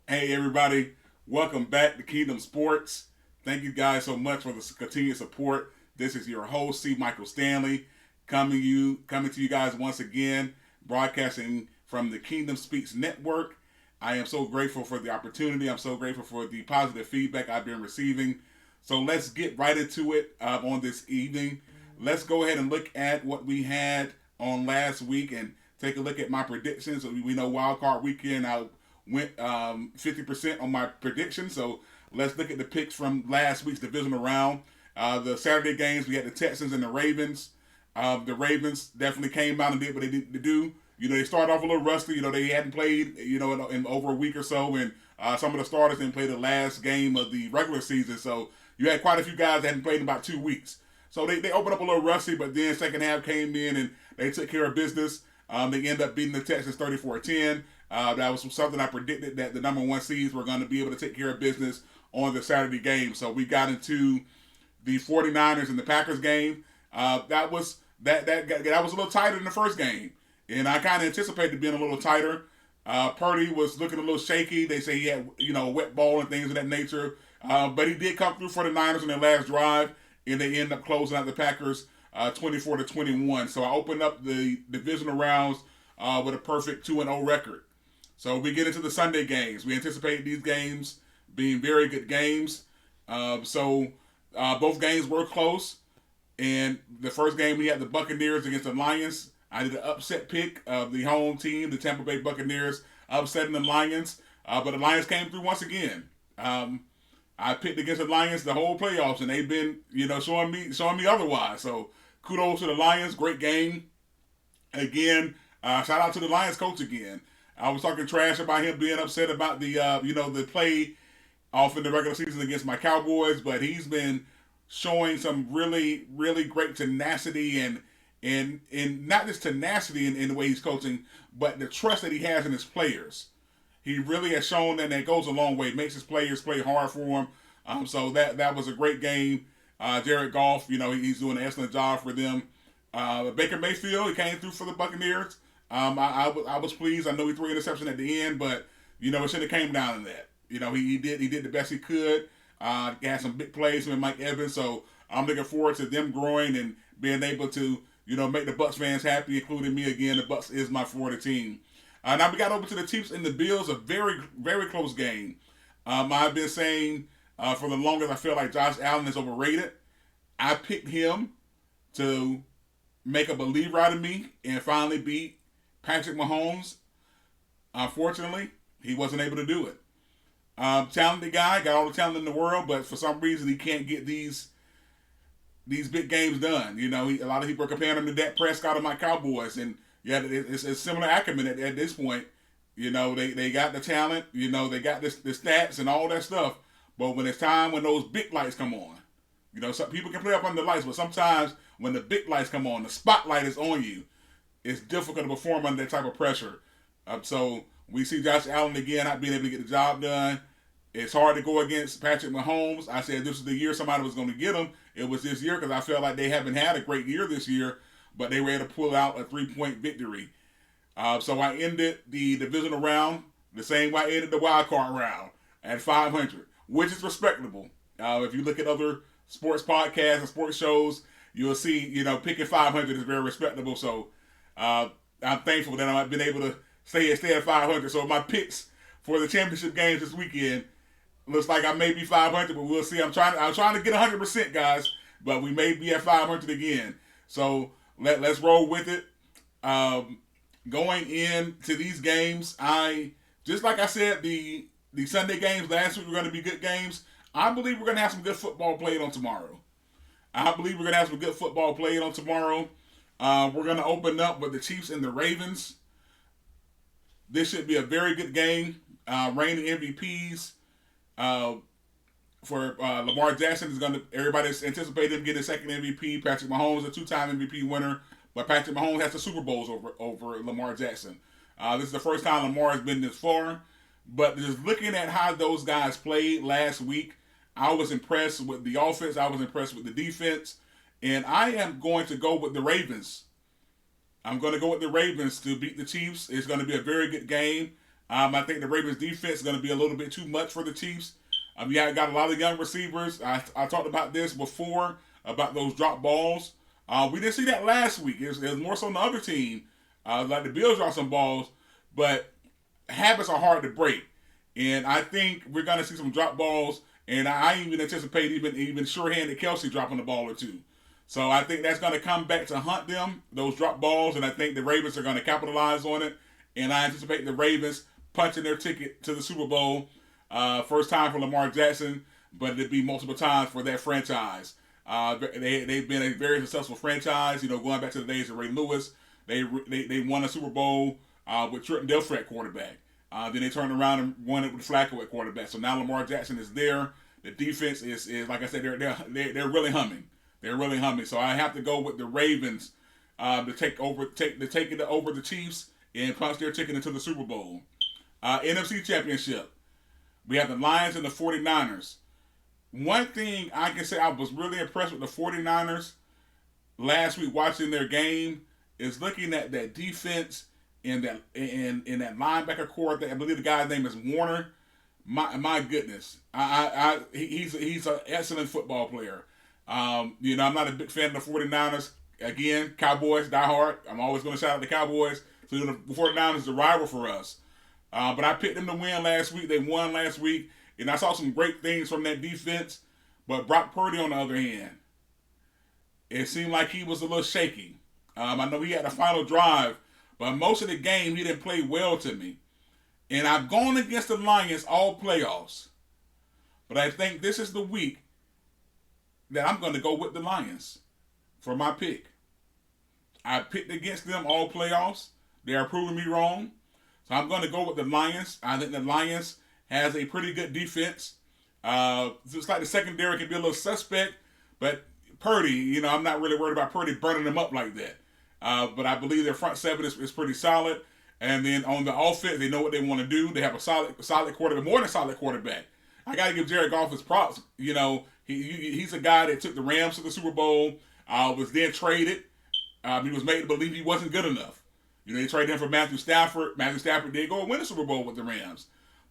Hey everybody, welcome back to Kingdom Sports. Thank you guys so much for the continued support. This is your host, C. Michael Stanley, coming to you guys once again, broadcasting from the Kingdom Speaks Network. I am so grateful for the opportunity. I'm so grateful for the positive feedback I've been receiving. So let's get right into it on this evening. Let's go ahead and look at what we had on last week and take a look at my predictions. We know Wild Card Weekend. I went 50% on my prediction. So let's look at the picks from last week's divisional round. The Saturday games, we had the Texans and the Ravens. The Ravens definitely came out and did what they needed to do. They started off a little rusty. They hadn't played, in over a week or so, and some of the starters didn't play the last game of the regular season. So you had quite a few guys that hadn't played in about 2 weeks. So they opened up a little rusty, but then second half came in and they took care of business. They ended up beating the Texans 34-10. That was something I predicted, that the number one seeds were going to be able to take care of business on the Saturday game. So we got into the 49ers and the Packers game. That was a little tighter than the first game, and I kind of anticipated being a little tighter. Purdy was looking a little shaky. They say he had a wet ball and things of that nature, but he did come through for the Niners in their last drive, and they end up closing out the Packers 24-21. So I opened up the divisional rounds with a perfect 2-0 record. So we get into the Sunday games. We anticipate these games being very good games. Both games were close. And the first game, we had the Buccaneers against the Lions. I did an upset pick of the home team, the Tampa Bay Buccaneers, upsetting the Lions. But the Lions came through once again. I picked against the Lions the whole playoffs, and they've been, showing me otherwise. So kudos to the Lions. Great game. Again, shout out to the Lions coach again. I was talking trash about him being upset about the play off in the regular season against my Cowboys, but he's been showing some really, really great tenacity and not just tenacity in the way he's coaching, but the trust that he has in his players. He really has shown that goes a long way. It makes his players play hard for him. So that was a great game. Jared Goff, he's doing an excellent job for them. Baker Mayfield, he came through for the Buccaneers. I was pleased. I know he threw an interception at the end, but it should have came down to that. He did the best he could. He had some big plays with Mike Evans, so I'm looking forward to them growing and being able to make the Bucs fans happy, including me again. The Bucs is my Florida team. Now we got over to the Chiefs and the Bills, a very, very close game. I've been saying for the longest I feel like Josh Allen is overrated. I picked him to make a believer out of me and finally beat Patrick Mahomes. Unfortunately, he wasn't able to do it. Talented guy, got all the talent in the world, but for some reason he can't get these big games done. A lot of people are comparing him to Dak Prescott of my Cowboys, and yeah, it's similar acumen at this point. They got the talent, they got the stats and all that stuff, but when it's time, when those big lights come on, some people can play up under the lights, but sometimes when the big lights come on, the spotlight is on you, it's difficult to perform under that type of pressure. So we see Josh Allen again not being able to get the job done. It's hard to go against Patrick Mahomes. I said this was the year somebody was going to get him. It was this year because I felt like they haven't had a great year this year, but they were able to pull out a 3-point victory. So I ended the divisional round the same way I ended the wild card round at 500, which is respectable. If you look at other sports podcasts and sports shows, you'll see, picking 500 is very respectable. So I'm thankful that I've been able to stay at 500. So my picks for the championship games this weekend looks like I may be 500, but we'll see. I'm trying to get 100%, guys, but we may be at 500 again. So let's roll with it. Going into these games, just like I said, the Sunday games last week were going to be good games. I believe we're going to have some good football played on tomorrow. We're going to open up with the Chiefs and the Ravens. This should be a very good game. Reigning MVPs for Lamar Jackson is everybody's anticipating him getting a second MVP. Patrick Mahomes, a 2-time MVP winner, but Patrick Mahomes has the Super Bowls over Lamar Jackson. This is the first time Lamar has been this far. But just looking at how those guys played last week, I was impressed with the offense. I was impressed with the defense. And I am going to go with the Ravens. I'm going to go with the Ravens to beat the Chiefs. It's going to be a very good game. I think the Ravens defense is going to be a little bit too much for the Chiefs. Yeah, got a lot of young receivers. I talked about this before about those drop balls. We didn't see that last week. It was more so on the other team. Like the Bills dropped some balls, but habits are hard to break. And I think we're going to see some drop balls. And I even anticipate even sure-handed Kelsey dropping the ball or two. So I think that's going to come back to hunt them, those drop balls. And I think the Ravens are going to capitalize on it. And I anticipate the Ravens punching their ticket to the Super Bowl. First time for Lamar Jackson, but it'd be multiple times for that franchise. They've been a very successful franchise. Going back to the days of Ray Lewis, they won a Super Bowl with Trenton Dilfer at quarterback. Then they turned around and won it with Flacco at quarterback. So now Lamar Jackson is there. The defense is like I said, they're really humming. They're really humming. So I have to go with the Ravens to take it over the Chiefs and punch their ticket into the Super Bowl. NFC Championship. We have the Lions and the 49ers. One thing I can say I was really impressed with the 49ers last week watching their game is looking at that defense and that linebacker core. I believe the guy's name is Warner. My goodness, he's an excellent football player. I'm not a big fan of the 49ers. Again, Cowboys, die hard. I'm always going to shout out the Cowboys. So the 49ers is a rival for us. But I picked them to win last week. They won last week. And I saw some great things from that defense. But Brock Purdy, on the other hand, it seemed like he was a little shaky. I know he had the final drive, but most of the game he didn't play well to me. And I've gone against the Lions all playoffs. But I think this is the week that I'm going to go with the Lions for my pick. I picked against them all playoffs. They are proving me wrong. So I'm going to go with the Lions. I think the Lions has a pretty good defense. It's like the secondary can be a little suspect, but Purdy, I'm not really worried about Purdy burning them up like that. But I believe their front seven is pretty solid. And then on the offense, they know what they want to do. They have a solid quarterback, more than a solid quarterback. I got to give Jared Goff his props. He's a guy that took the Rams to the Super Bowl, was then traded. He was made to believe he wasn't good enough. They traded him for Matthew Stafford. Matthew Stafford did go and win the Super Bowl with the Rams.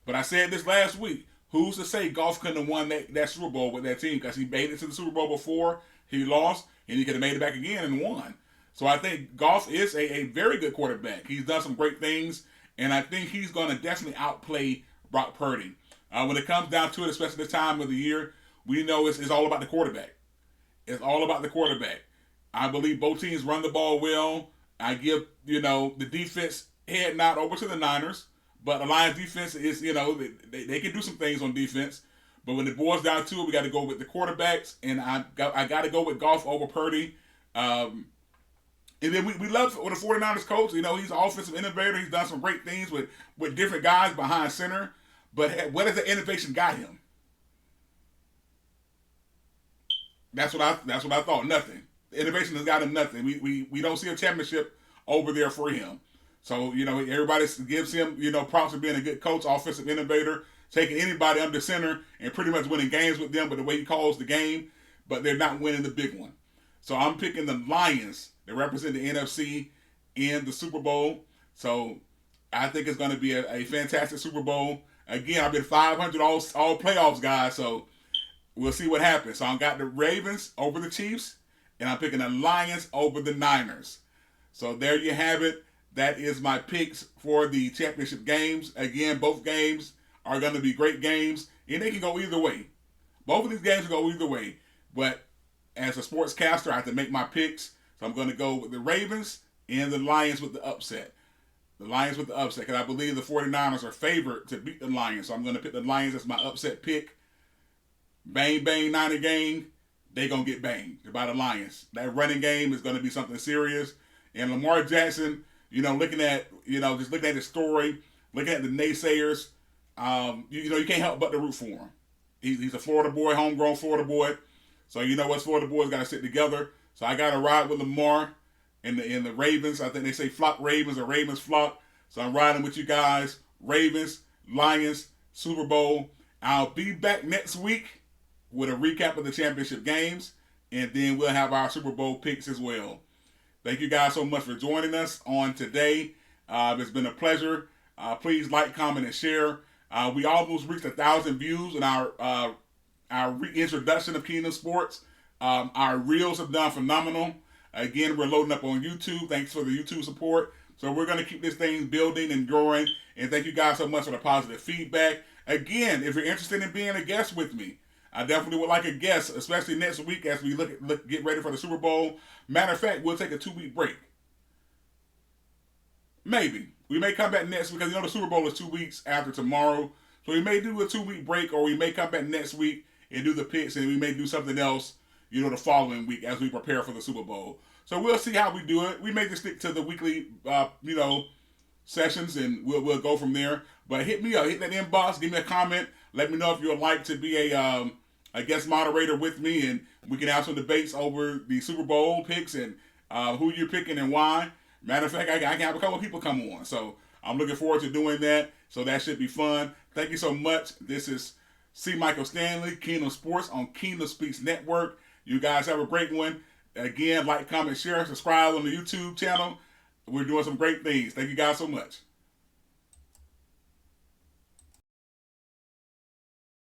But I said this last week, who's to say Goff couldn't have won that Super Bowl with that team? Because he made it to the Super Bowl before, he lost, and he could have made it back again and won. So I think Goff is a very good quarterback. He's done some great things, and I think he's going to definitely outplay Brock Purdy. When it comes down to it, especially this time of the year, we know it's all about the quarterback. It's all about the quarterback. I believe both teams run the ball well. I give, the defense head nod over to the Niners, but the Lions defense is, they can do some things on defense. But when it boils down to it, we got to go with the quarterbacks, and I got to go with Goff over Purdy. And then we love the 49ers coach. He's an offensive innovator. He's done some great things with different guys behind center. But what has the innovation got him? That's what I thought. Nothing. The innovation has got him nothing. We don't see a championship over there for him. So, everybody gives him, props for being a good coach, offensive innovator, taking anybody under center and pretty much winning games with them, but the way he calls the game, but they're not winning the big one. So I'm picking the Lions that represent the NFC in the Super Bowl. So I think it's going to be a fantastic Super Bowl. Again, I've been 500 all playoffs, guys, so we'll see what happens. So I've got the Ravens over the Chiefs, and I'm picking the Lions over the Niners. So there you have it. That is my picks for the championship games. Again, both games are going to be great games, and they can go either way. Both of these games will go either way. But as a sportscaster, I have to make my picks. So I'm going to go with the Ravens and the Lions with the upset. The Lions with the upset, because I believe the 49ers are favored to beat the Lions. So I'm going to pick the Lions as my upset pick. Bang, bang, Niner gang. They're going to get banged by the Lions. That running game is going to be something serious. And Lamar Jackson, looking at the story, looking at the naysayers, you can't help but to root for him. He's a Florida boy, homegrown Florida boy. So us Florida boys got to sit together. So I got to ride with Lamar and the Ravens. I think they say flock Ravens or Ravens flock. So I'm riding with you guys. Ravens, Lions, Super Bowl. I'll be back next week with a recap of the championship games. And then we'll have our Super Bowl picks as well. Thank you guys so much for joining us on today. It's been a pleasure. Please like, comment, and share. We almost reached 1,000 views in our reintroduction of Kingdom Sports. Our reels have done phenomenal. Again, we're loading up on YouTube. Thanks for the YouTube support. So we're going to keep this thing building and growing. And thank you guys so much for the positive feedback. Again, if you're interested in being a guest with me, I definitely would like a guest, especially next week as we get ready for the Super Bowl. Matter of fact, we'll take a 2-week break. Maybe. We may come back next week because the Super Bowl is 2 weeks after tomorrow. So we may do a 2-week break, or we may come back next week and do the picks, and we may do something else, the following week as we prepare for the Super Bowl. So we'll see how we do it. We may just stick to the weekly, sessions, and we'll go from there. But hit me up, hit that inbox, give me a comment. Let me know if you would like to be a guest moderator with me, and we can have some debates over the Super Bowl picks and who you're picking and why. Matter of fact, I can have a couple of people come on. So I'm looking forward to doing that. So that should be fun. Thank you so much. This is C. Michael Stanley, Kingdom Sports on Kingdom Speaks Network. You guys have a great one. Again, like, comment, share, subscribe on the YouTube channel. We're doing some great things. Thank you guys so much.